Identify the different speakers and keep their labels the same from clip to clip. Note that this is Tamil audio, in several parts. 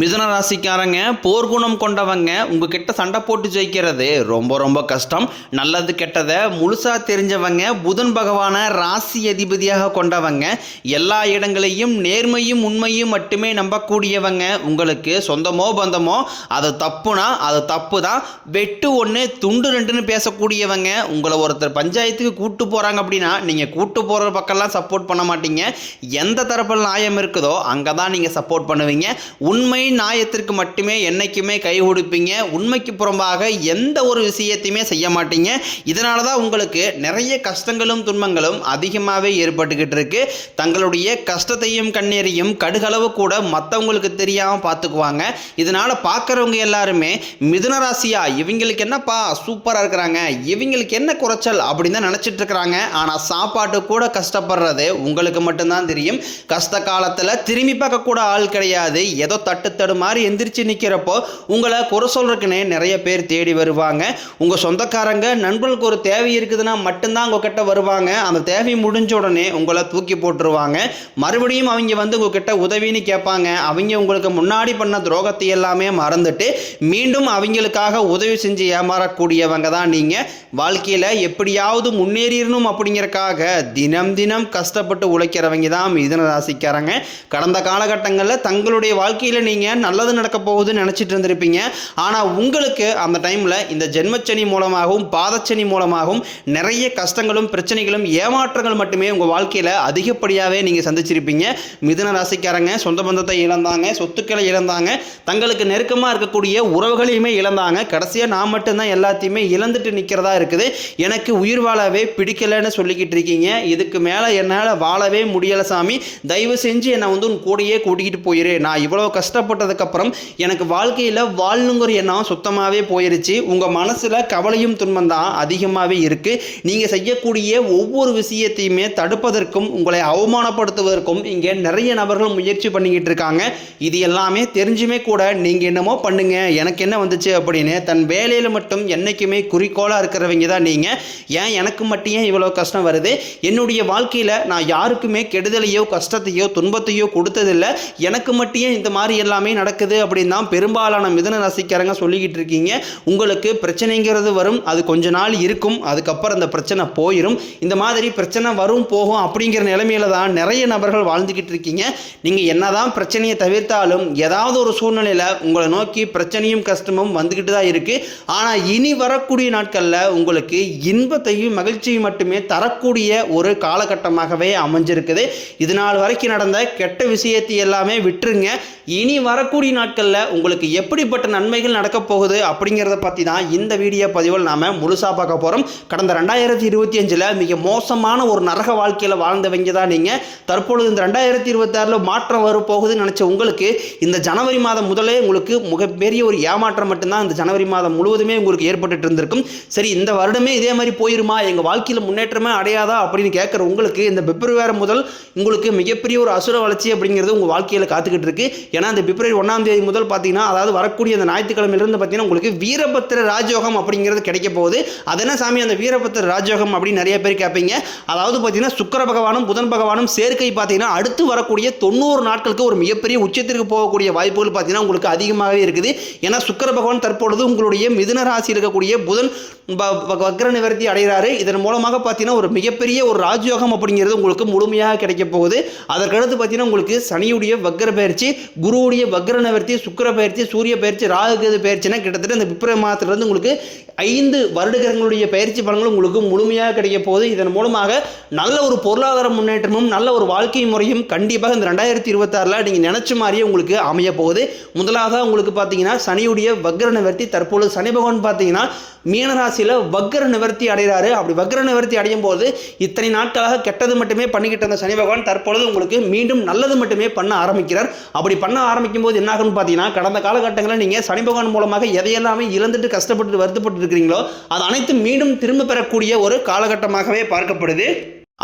Speaker 1: மிதுன ராசிக்காரங்க போர்க்குணம் கொண்டவங்க உங்ககிட்ட சண்டை போட்டு ஜெயிக்கிறது ரொம்ப ரொம்ப கஷ்டம். நல்லது கெட்டதை முழுசா தெரிஞ்சவங்க, புதன் பகவான ராசி அதிபதியாக கொண்டவங்க, எல்லா இடங்களையும் நேர்மையும் உண்மையும் மட்டுமே நம்பக்கூடியவங்க. உங்களுக்கு சொந்தமோ பந்தமோ அது தப்புனா அது தப்பு தான், வெட்டு ஒன்று துண்டு ரெண்டுன்னு பேசக்கூடியவங்க. உங்களை ஒருத்தர் பஞ்சாயத்துக்கு கூட்டு போகிறாங்க அப்படின்னா நீங்கள் கூட்டு போகிற பக்கம்லாம் சப்போர்ட் பண்ண மாட்டீங்க. எந்த தரப்பில் நியாயம் இருக்குதோ அங்கே தான் நீங்கள் சப்போர்ட் பண்ணுவீங்க. உண்மை நியாயத்திற்கு மட்டுமே என்னைக்குமே கை கொடுப்பீங்க. உண்மைக்கு புறம்பாக எந்த ஒரு விஷயத்தையுமே செய்ய மாட்டீங்க. இதனால தான் உங்களுக்கு நிறைய கஷ்டங்களும் துன்பங்களும் அதிகமாகவே ஏற்பட்டுக்கிட்டு இருக்கு. தங்களுடைய கஷ்டத்தையும் கண்ணீரையும் கடுகளவு கூட மற்றவங்களுக்கு தெரியாமல் பார்த்துக்குவாங்க. இதனால் பார்க்குறவங்க எல்லாருமே மிதுன ராசியா இவங்களுக்கு என்னப்பா சூப்பராக இருக்கிறாங்க, இவங்களுக்கு என்ன குறைச்சல் அப்படின்னு தான் நினச்சிட்டு இருக்கிறாங்க. ஆனால் சாப்பாட்டு கூட கஷ்டப்படுறது உங்களுக்கு மட்டும்தான் தெரியும். கஷ்ட காலத்தில் திரும்பி பார்க்க கூட ஆள் கிடையாது. ஏதோ தட்டு மாதிரி எந்திரிச்சு நிற்கிறப்போ உங்களை குறை சொல்றதுக்குன்னே நிறைய பேர் தேடி வருவாங்க. உங்கள் சொந்தக்காரங்க நண்பர்களுக்கு ஒரு தேவை இருக்குதுன்னா மட்டும்தான் உங்ககிட்ட வருவாங்க. அந்த தேவை முடிஞ்ச உடனே உங்களை தூக்கி போட்டுருவாங்க. மறுபடியும் அவங்க வந்து உங்ககிட்ட உதவின்னு கேட்பாங்க. அவங்க உங்களுக்கு முன்னாடி பண்ண துரோகத்தை எல்லாமே மறந்துட்டு மீண்டும் அவங்களுக்காக உதவி செஞ்சு ஏமாறக்கூடியவங்க தான் நீங்கள். வாழ்க்கையில் எப்படியாவது முன்னேறிடணும் அப்படிங்கிறக்காக தினம் தினம் கஷ்டப்பட்டு உழைக்கிறவங்க தான் மிதுன ராசிக்காரங்க. கடந்த காலகட்டங்களில் தங்களுடைய வாழ்க்கையில் நீங்கள் நல்லது நடக்க போகுதுன்னு நினச்சிட்டு இருந்திருப்பீங்க. ஆனால் உங்களுக்கு அந்த டைமில் இந்த ஜென்மச்சனி மூலமாகவும் பாதச்சனி மூலமாகவும் நிறைய கஷ்டங்களும் பிரச்சனைகளும் ஏமாற்றங்கள் மட்டுமே உங்கள் வாழ்க்கையில் அதிகப்படியாகவே நீங்கள் சந்திச்சிருப்பீங்க. மிதுன ராசிக்காரங்க சொந்த பந்தத்தை இழந்தாங்க, சொத்துக்களை இழந்தாங்க, தங்களுக்கு நெருக்கமாக இருக்கக்கூடிய உறவுகளையுமே இழந்தாங்க. கடைசியாக நான் மட்டும்தான் எல்லாத்தையுமே இழந்துட்டு நிற்கிறதா இருக்குது, எனக்கு உயிர் வாழவே பிடிக்கலைன்னு சொல்லிக்கிட்டு இருக்கீங்க. இதுக்கு மேலே என்னால் வாழவே முடியலை சாமி, தயவு செஞ்சு என்னை வந்து உன் கூடையே கூட்டிக்கிட்டு போயிரு. நான் இவ்வளோ கஷ்டப்பட்டதுக்கப்புறம் எனக்கு வாழ்க்கையில் வாழணுங்கிற எண்ணம் சுத்தமாகவே போயிருச்சு. உங்கள் மனசில் கவலையும் துன்பம் தான் அதிகமாகவே இருக்குது. நீங்கள் செய்யக்கூடிய ஒவ்வொரு விஷயத்தையுமே தடுப்பதற்கும் உங்களை அவமானப்படுத்துவதற்கும் இங்கே நிறைய நபர்கள் முயற்சி பண்ணிக்கிட்டு இருக்காங்க. இது எல்லாமே தெரிஞ்சுமே கூட நீங்கள் என்னமோ பண்ணுங்க, எனக்கு என்ன வந்துச்சு அப்படின்னு தன் வேலையில் மட்டும் என்றைக்குமே குறிக்கோளாக இருக்கிறவங்க தான் நீங்கள். ஏன் எனக்கு மட்டும் ஏன் இவ்வளோ கஷ்டம் வருது, என்னுடைய வாழ்க்கையில் நான் யாருக்குமே கெடுதலையோ கஷ்டத்தையோ துன்பத்தையோ கொடுத்ததில்லை, எனக்கு மட்டும் இந்த மாதிரி எல்லாமே நடக்குது அப்படின்னு தான் பெரும்பாலான மிதுன ராசிக்காரங்க சொல்லிக்கிட்டு இருக்கீங்க. உங்களுக்கு பிரச்சனைங்கிறது வரும், அது கொஞ்ச நாள் இருக்கும், அதுக்கப்புறம் அந்த பிரச்சனை போயிடும். இந்த மாதிரி பிரச்சனை வரும் போகும் அப்படிங்கிற நிலைமையில தான் நிறைய நபர்கள் வாழ்ந்துக்கிட்டு இருக்கீங்க. நீங்கள் என்னதான் பிரச்சனையை தவிர்த்தாலும் ஏதாவது ஒரு சூழ்நிலையில் உங்களை நோக்கி பிரச்சனையும் கஷ்டமும் வந்துக்கிட்டு தான் இருக்கு. ஆனால் இனி வரக்கூடிய நாட்களில் உங்களுக்கு இன்பத்தையும் மகிழ்ச்சியும் மட்டுமே தரக்கூடிய ஒரு காலகட்டமாகவே அமைஞ்சிருக்குது. இது நாள் வரைக்கும் நடந்த கெட்ட விஷயத்தை எல்லாமே விட்டுருங்க. இனி வரக்கூடிய நாட்களில் உங்களுக்கு எப்படிப்பட்ட நன்மைகள் நடக்க போகுது அப்படிங்கிறத பற்றி தான் இந்த வீடியோ பதிவில் நாம் முழுசாக பார்க்க போகிறோம். கடந்த 2025 மிக மோசமான ஒரு நரக வாழ்க்கையில் வாழ்ந்தவங்க தான் நீங்கள். தற்பொழுது இந்த 2026 மாற்றம் வரப்போகுதுன்னு நினச்ச உங்களுக்கு இந்த ஜனவரி மாதம் முதலே உங்களுக்கு மிகப்பெரிய ஒரு ஏமாற்றம் மட்டும்தான் இந்த ஜனவரி மாதம் முழுவதுமே உங்களுக்கு ஏற்பட்டு இருந்திருக்கும். சரி, இந்த வருடமே இதே மாதிரி போயிருமா, எங்கள் வாழ்க்கையில் முன்னேற்றமே அடையாதா அப்படின்னு கேட்குற உங்களுக்கு இந்த பிப்ரவரி முதல் உங்களுக்கு மிகப்பெரிய ஒரு அசுர வளர்ச்சி அப்படிங்கிறது உங்கள் வாழ்க்கையில் காத்துக்கிட்டு இருக்கு. ஏன்னா இந்த பிப்ரவரி 1ஆம் தேதி முதல் பார்த்தீங்கன்னா, அதாவது வரக்கூடிய அந்த ஞாயிற்றுக்கிழமையிலிருந்து பார்த்தீங்கன்னா உங்களுக்கு வீரபத்திர ராஜயோகம் அப்படிங்கிறது கிடைக்க போகுது. அது என்ன சாமி அந்த வீரபத்திர ராஜயோகம் அப்படின்னு நிறைய பேர் கேட்பீங்க. அதாவது பார்த்தீங்கன்னா சுக்கிர பகவானும் புதன் பகவானும் சேர்க்கை பார்த்தீங்கன்னா அடுத்து வரக்கூடிய 90 நாட்களுக்கு ஒரு மிகப்பெரிய உச்சத்திற்கு போகக்கூடிய வாய்ப்புகள் பார்த்தீங்கன்னா உங்களுக்கு அதிகமாகவே இருக்குது. ஏன்னா சுக்கிர பகவான் தற்பொழுது உங்களுடைய மிதுன ராசி இருக்கக்கூடிய புதன் வக்ர நிவர்த்தி அடைகிறாரு. இதன் மூலமாக பார்த்தீங்கன்னா ஒரு மிகப்பெரிய ஒரு ராஜயோகம் அப்படிங்கிறது உங்களுக்கு முழுமையாக கிடைக்க போகுது. அதற்கடுத்து பார்த்தீங்கன்னா உங்களுக்கு சனியுடைய வக்ர பயிற்சி, குருவுடைய வக்ர நிவர்த்தி, சுக்கிர பயிற்சி, சூரிய பயிற்சி, ராகு கேது பயிற்சினா கிட்டத்தட்ட இந்த பிப்ரவரி மாதத்திலிருந்து உங்களுக்கு 5 வருடங்களுடைய பயிற்சி பலன்களும் உங்களுக்கு முழுமையாக கிடைக்க போகுது. இதன் மூலமாக நல்ல ஒரு பொருளாதார முன்னேற்றமும் நல்ல ஒரு வாழ்க்கை முறையும் கண்டிப்பாக இந்த 2026 நீங்கள் நினைச்ச மாதிரியே உங்களுக்கு அமைய போகுது. முதலாக உங்களுக்கு பார்த்தீங்கன்னா சனியுடைய வக்ர நிவர்த்தி, தற்பொழுது சனி பகவான் பார்த்தீங்கன்னா மீனராசியில் வக்ர நிவர்த்தி அடைகிறாரு. அப்படி வக்ர நிவர்த்தி அடையும் போது இத்தனை நாட்களாக கெட்டது மட்டுமே பண்ணிக்கிட்டு இருந்த சனி பகவான் தற்பொழுது உங்களுக்கு மீண்டும் நல்லது மட்டுமே பண்ண ஆரம்பிக்கிறார். அப்படி பண்ண ஆரம்பிக்கும் போது என்ன ஆகும்னு பார்த்தீங்கன்னா, கடந்த காலகட்டங்களில் நீங்கள் சனி பகவான் மூலமாக எதையெல்லாமே இழந்துட்டு கஷ்டப்பட்டு வருத்தப்பட்டு இருக்கிறீங்களோ அது அனைத்தும் மீண்டும் திரும்ப பெறக்கூடிய ஒரு காலகட்டமாகவே பார்க்கப்படுது.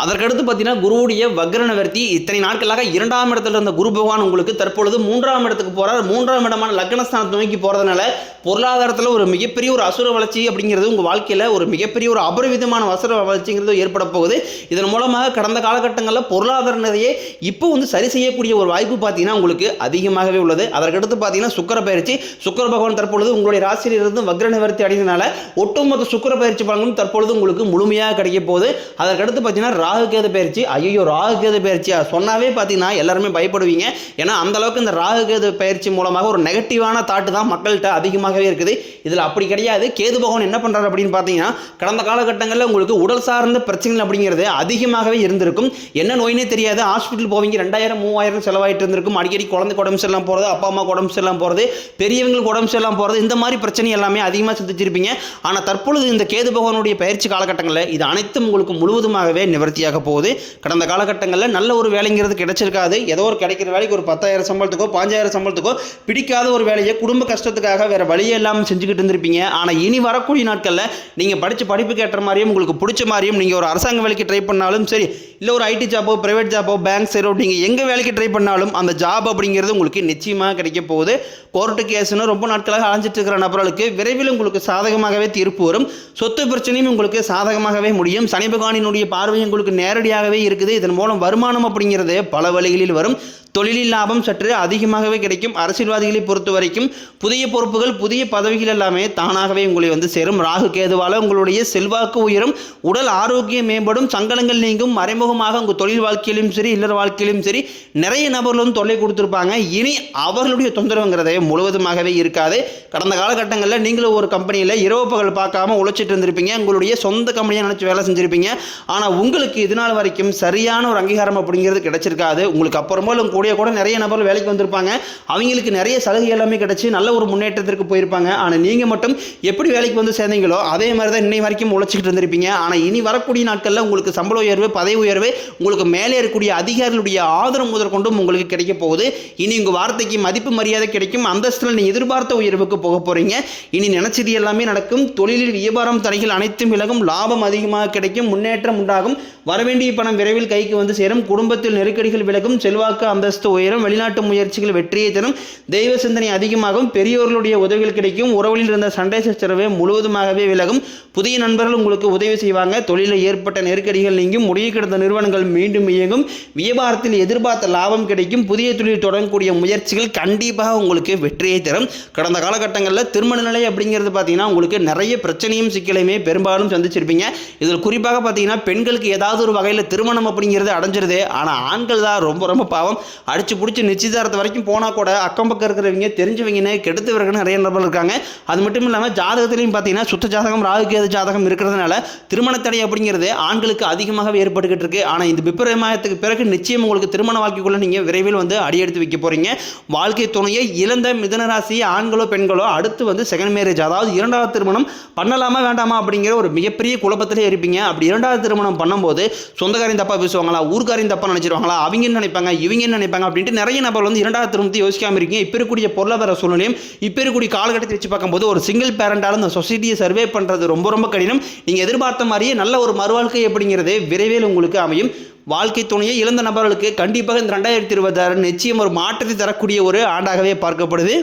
Speaker 1: அதற்கடுத்து பார்த்தீங்கன்னா குருவுடைய வக்ர நிவர்த்தி. இத்தனை நாட்களாக 2ஆம் இடத்துல இருந்த குரு பகவான் உங்களுக்கு தற்பொழுது 3ஆம் இடத்துக்கு போறார். 3ஆம் இடமான லக்னஸ்தானத்தை நோக்கி போறதுனால பொருளாதாரத்தில் ஒரு மிகப்பெரிய ஒரு அசுர வளர்ச்சி அப்படிங்கிறது உங்கள் வாழ்க்கையில் ஒரு மிகப்பெரிய ஒரு அபரிவிதமான அசுர வளர்ச்சிங்கிறது ஏற்பட போகுது. இதன் மூலமாக கடந்த காலகட்டங்களில் பொருளாதார நிலையை இப்போ வந்து சரி செய்யக்கூடிய ஒரு வாய்ப்பு பார்த்தீங்கன்னா உங்களுக்கு அதிகமாகவே உள்ளது. அதற்கடுத்து பார்த்தீங்கன்னா சுக்கிர பயிற்சி. சுக்கிர பகவான் தற்பொழுது உங்களுடைய ராசியிலிருந்து வக்ர நிவர்த்தி அடைந்தனால ஒட்டுமொத்த சுக்கிர பயிற்சி பலன்களும் தற்பொழுது உங்களுக்கு முழுமையாக கிடைக்க போகுது. அதற்கடுத்து பார்த்தீங்கன்னா ராகு கேது பயிற்சி. ஐயோ, ராகு கேது பயிற்சியா சொன்னாவே பார்த்தீங்கன்னா எல்லாருமே பயப்படுவீங்க. ஏன்னா அந்த அளவுக்கு இந்த ராகு கேது பயிற்சி மூலமாக ஒரு நெகட்டிவான தாட்டு தான் மக்கள்கிட்ட அதிகமாகவே இருக்குது. இதில் அப்படி கிடையாது. கேது பகவான் என்ன பண்ணுறாரு அப்படின்னு பார்த்தீங்கன்னா கடந்த காலகட்டங்களில் உங்களுக்கு உடல் சார்ந்த பிரச்சனைகள் அப்படிங்கிறது அதிகமாகவே இருந்திருக்கும். என்ன நோயினே தெரியாது. ஹாஸ்பிட்டல் போவீங்க, 2000 3000 செலவாயிட்டு இருந்திருக்கும். அடிக்கடி குழந்தைக்கு உடம்பு சரியில்லாம போகிறது, அப்பா அம்மா உடம்பு சரியில்லாம போகிறது, பெரியவங்களுக்கு உடம்பு சரியில்லாம போகிறது, இந்த மாதிரி பிரச்சனை எல்லாமே அதிகமாக சந்திச்சிருப்பீங்க. ஆனால் தற்பொழுது இந்த கேது பகவானுடைய பயிற்சி காலகட்டங்களில் இது அனைத்தும் உங்களுக்கு முழுவதுமாகவே நிவர்த்தியாக போகுது. கடந்த காலகட்டங்களில் நல்ல ஒரு வேலைங்கிறது கிடைச்சிருக்காது. ஏதோ ஒரு கிடைக்கிற வேலைக்கு ஒரு 10,000 சம்பளத்துக்கோ 5,000 சம்பளத்துக்கோ பிடிக்காத ஒரு வேலையை குடும்ப கஷ்டத்துக்காக வேற வழியே இல்லாமல் செஞ்சுக்கிட்டு இருந்திருப்பீங்க. ஆனால் இனி வரக்கூடிய நாட்களில் நீங்கள் படித்த படிப்புக்கு ஏற்ற மாதிரியும் உங்களுக்கு பிடிச்ச மாதிரியும் நீங்கள் ஒரு அரசாங்க வேலைக்கு ட்ரை பண்ணாலும் சரி, இல்லை ஒரு ஐடி ஜாப்போ பிரைவேட் ஜாப்போ பேங்க் சைடோ நீங்கள் எங்கே வேலைக்கு ட்ரை பண்ணாலும் அந்த ஜாப் அப்படிங்கிறது உங்களுக்கு நிச்சயமாக கிடைக்க போகுது. கோர்ட்டு கேஸ்னு ரொம்ப நாட்களாக அலைஞ்சிட்டு இருக்கிற நபர்களுக்கு விரைவில் உங்களுக்கு சாதகமாகவே தீர்ப்பு வரும். சொத்து பிரச்சனையும் உங்களுக்கு சாதகமாகவே முடியும். சனி பகவானினுடைய பார்வை உங்களுக்கு நேரடியாகவே இருக்குது. இதன் மூலம் வருமானம் அப்படிங்கிறது பல வழிகளில் வரும். தொழிலில் லாபம் சற்று அதிகமாகவே கிடைக்கும். அரசியல்வாதிகளை பொறுத்த வரைக்கும் புதிய பொறுப்புகள் புதிய பதவிகள் எல்லாமே தானாகவே உங்களை வந்து சேரும். ராகு கேதுவால் உங்களுடைய செல்வாக்கு உயரும், உடல் ஆரோக்கியம் மேம்படும், சங்கடங்கள் நீங்கும். மறைமுகமாக உங்கள் தொழில் வாழ்க்கையிலும் சரி இல்லற வாழ்க்கையிலும் சரி நிறைய நபர்கள் வந்து தொல்லை கொடுத்துருப்பாங்க. இனி அவர்களுடைய தொந்தரவுங்கிறதே முழுவதுமாகவே இருக்காது. கடந்த காலகட்டங்களில் நீங்களும் ஒரு கம்பெனியில் இரவு பகல் பார்க்காம உழைச்சிட்டு இருந்திருப்பீங்க. உங்களுடைய சொந்த கம்பெனியை நினச்சி வேலை செஞ்சுருப்பீங்க. ஆனால் உங்களுக்கு இதனால் வரைக்கும் சரியான ஒரு அங்கீகாரம் அப்படிங்கிறது கிடைச்சிருக்காது. உங்களுக்கு அப்புறமா கூட நிறைய நபர்கள் வேலைக்கு வந்திருப்பாங்க. அவங்களுக்கு நிறைய சலுகை எல்லாமே கிடைச்சி நல்ல ஒரு முன்னேற்றத்திற்கு போயிருப்பாங்க. ஆனால் நீங்கள் மட்டும் எப்படி வேலைக்கு வந்து சேர்ந்தீங்களோ அதே மாதிரி தான் இன்னை வரைக்கும் உழைச்சிக்கிட்டு இருந்திருப்பீங்க. ஆனால் இனி வரக்கூடிய நாட்களில் உங்களுக்கு சம்பள உயர்வு பதவி உயர்வு உங்களுக்கு மேலே இருக்கக்கூடிய அதிகாரிகளுடைய ஆதரவு முதற்கொண்டும் உங்களுக்கு கிடைக்க போகுது. இனி உங்கள் வார்த்தைக்கு மதிப்பு மரியாதை கிடைக்கும். அந்தஸ்தில் நீங்கள் எதிர்பார்த்த உயர்வுக்கு போக போகிறீங்க. இனி நினைச்சது எல்லாமே நடக்கும். தொழிலில் வியாபாரம் தடைகள் அனைத்தும் விலகும். லாபம் அதிகமாக கிடைக்கும். முன்னேற்றம் உண்டாகும். வரவேண்டிய பணம் விரைவில் கைக்கு வந்து சேரும். குடும்பத்தில் நெருக்கடிகள் விலகும். செல்வாக்கு அந்தஸ்து உயரும். வெளிநாட்டு முயற்சிகள் வெற்றியை தரும். தெய்வ சிந்தனை அதிகமாகும். பெரியோர்களுடைய உதவிகள் கிடைக்கும். உறவுகளில் இருந்த சண்டை சச்சரவை முழுவதுமாகவே விலகும். புதிய நண்பர்கள் உங்களுக்கு உதவி செய்வாங்க. தொழிலில் ஏற்பட்ட நெருக்கடிகள் நீங்கும். முடிய கிடந்த நிறுவனங்கள் மீண்டும் இயங்கும். வியாபாரத்தில் எதிர்பார்த்த லாபம் கிடைக்கும். புதிய தொழில் தொடங்கக்கூடிய முயற்சிகள் கண்டிப்பாக உங்களுக்கு வெற்றியை தரும். கடந்த காலகட்டங்களில் திருமண நிலை அப்படிங்கிறது பார்த்தீங்கன்னா உங்களுக்கு நிறைய பிரச்சனையும் சிக்கலையுமே பெரும்பாலும் சந்திச்சிருப்பீங்க. இதில் குறிப்பாக பார்த்தீங்கன்னா பெண்களுக்கு ஏதாவது ஒரு வகையில் திருமணம் அப்படிங்கிறது அடைஞ்சிருது. ஆனால் ஆண்கள் தான் ரொம்ப ரொம்ப பாவம். அடிச்சு பிடிச்சி நிச்சயதாரத்து வரைக்கும் போனால் கூட அக்கம் பக்கம் இருக்கிறவங்க தெரிஞ்சவங்கன்னு கெடுத்தவர்கள் நிறைய நபர்கள் இருக்காங்க. அது மட்டும் இல்லாமல் ஜாதகத்திலையும் பார்த்தீங்கன்னா சுத்த ஜாதகம் ராகு கேது ஜாதகம் இருக்கிறதுனால திருமண தடை அப்படிங்கிறது ஆண்களுக்கு அதிகமாகவே ஏற்பட்டுக்கிட்டு இருக்கு. ஆனால் இந்த விபரீதத்துக்கு பிறகு நிச்சயம் உங்களுக்கு திருமண வாழ்க்கைக்குள்ள நீங்கள் விரைவில் வந்து அடியெடுத்து வைக்க போறீங்க. வாழ்க்கை துணையை இழந்த மிதனராசி ஆண்களோ பெண்களோ அடுத்து வந்து செகண்ட் மேரேஜ், அதாவது இரண்டாவது திருமணம் பண்ணலாமா வேண்டாமா அப்படிங்கிற ஒரு மிகப்பெரிய குழப்பத்திலே இருப்பீங்க. அப்படி இரண்டாவது திருமணம் பண்ணும்போது சொந்தக்காரையும் தப்பா பேசுவாங்களா, ஊர்க்காரையும் தப்பா நினைச்சிருவாங்களா, அவங்க நினைப்பாங்க இவங்க நினைப்பாங்க அப்படின்ட்டு நிறைய நபர்கள் வந்து இரண்டாவது திருமணத்தை யோசிக்காம இருக்கீங்க. இப்போ இருக்கக்கூடிய பொருளாதார சூழ்நிலையும் இப்போ இருக்கக்கூடிய காலகட்டத்தை வச்சு பார்க்கும்போது ஒரு சிங்கிள் பேரண்டால இந்த சொசைட்டியை சர்வே பண்ணுறது ரொம்ப ரொம்ப கடினம். நீங்கள் எதிர்பார்த்த மாதிரியே நல்ல ஒரு மறுவாழ்க்கை அப்படிங்கிறது விரைவில் உங்களுக்கு அமையும். வாழ்க்கை துணையை இழந்த நபர்களுக்கு கண்டிப்பாக இந்த 2026 நிச்சயம் ஒரு மாற்றத்தை தரக்கூடிய ஒரு ஆண்டாகவே பார்க்கப்படுது.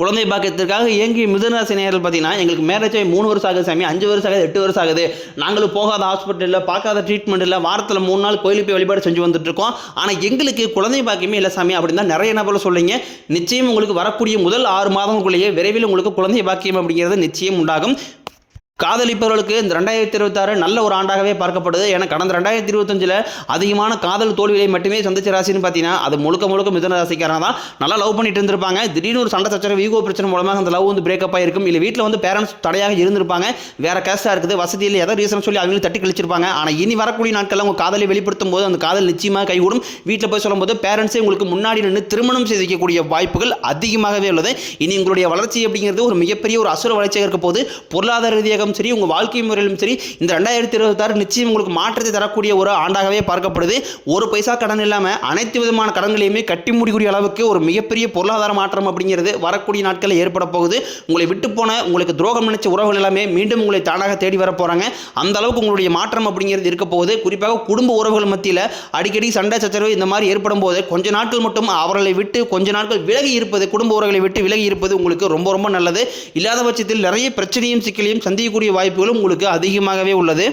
Speaker 1: குழந்தை பாக்கியத்திற்காக இயங்கிய மிதுனராசி நேயர்கள் பார்த்தீங்கன்னா எங்களுக்கு மேரேஜ் ஆகி 3 வருஷம் ஆகுது சாமி, 5 வருஷம் ஆகுது, 8 வருஷம் ஆகுது, நாங்களும் போகாத ஹாஸ்பிட்டலில் பார்க்காத ட்ரீட்மெண்ட் இல்லை, வாரத்தில் 3 நாள் கோயிலுக்கு போய் வழிபாடு செஞ்சு வந்துட்டு இருக்கோம், ஆனால் எங்களுக்கு குழந்தை பாக்கியமே இல்லை சாமி அப்படின்னு தான் நிறைய நபர்கள் சொல்லிங்க. நிச்சயம் உங்களுக்கு வரக்கூடிய முதல் 6 மாதங்களுக்குள்ளேயே விரைவில் உங்களுக்கு குழந்தை பாக்கியம் அப்படிங்கிறது நிச்சயம் உண்டாகும். காதலிப்பவர்களுக்கு இந்த 2026 நல்ல ஒரு ஆண்டாகவே பார்க்கப்படுது. ஏன்னா கடந்த 2025 அதிகமான காதல் தோல்வியை மட்டுமே சந்திச்ச ராசின்னு பார்த்தீங்கன்னா அது முழுக்க மிதுன ராசிக்காரங்க தான். நல்லா லவ் பண்ணிட்டு இருந்திருப்பாங்க. திடீர்னு ஒரு சண்டை சச்சரவு ஈகோ பிரச்சனை மூலமாக அந்த லவ் வந்து பிரேக்கப் ஆகிருக்கும். இல்லை வீட்டில் வந்து பேரண்ட்ஸ் தடையாக இருந்திருப்பாங்க, வேற கேஸ்டாக இருக்குது, வசதியில் ஏதோ ரீசன் சொல்லி அவங்களும் தட்டி கழிச்சிருப்பாங்க. ஆனால் இனி வரக்கூடிய நாட்களில் உங்கள் காதலை வெளிப்படுத்தும் போது அந்த காதல் நிச்சயமாக கைகூடும். வீட்டில் போய் சொல்லும்போது பேரண்ட்ஸே உங்களுக்கு முன்னாடி நின்று திருமணம் செய்து வைக்கக்கூடிய வாய்ப்புகள் அதிகமாகவே உள்ளது. இனி உங்களுடைய வளர்ச்சி அப்படிங்கிறது ஒரு மிகப்பெரிய ஒரு அசுர வளர்ச்சியாக இருக்க போது. பொருளாதார ரீதியாக ரீதியாகவும் சரி, உங்கள் வாழ்க்கை முறையிலும் சரி, இந்த 2026 நிச்சயம் உங்களுக்கு மாற்றத்தை தரக்கூடிய ஒரு ஆண்டாகவே பார்க்கப்படுது. ஒரு பைசா கடன் இல்லாமல் அனைத்து விதமான கடன்களையுமே கட்டி முடிக்கூடிய அளவுக்கு ஒரு மிகப்பெரிய பொருளாதார மாற்றம் அப்படிங்கிறது வரக்கூடிய நாட்களில் ஏற்பட போகுது. உங்களை விட்டு போன, உங்களுக்கு துரோகம் நினைச்ச உறவுகள் எல்லாமே மீண்டும் உங்களை தானாக தேடி வர போகிறாங்க. அந்த அளவுக்கு உங்களுடைய மாற்றம் அப்படிங்கிறது இருக்க போகுது. குறிப்பாக குடும்ப உறவுகள் மத்தியில் அடிக்கடி சண்டை சச்சரவு இந்த மாதிரி ஏற்படும் போது கொஞ்ச நாட்கள் மட்டும் அவர்களை விட்டு கொஞ்ச நாட்கள் விலகி இருப்பது, குடும்ப உறவுகளை விட்டு விலகி இருப்பது உங்களுக்கு ரொம்ப ரொம்ப நல்லது. இல்லாத பட்சத்தில் நிறைய பிரச்சனையும் சிக்கலையும் சந்திக்கக்கூடிய வாய்ப்புகளும் உங்களுக்கு அதிகமாகவே உள்ளது.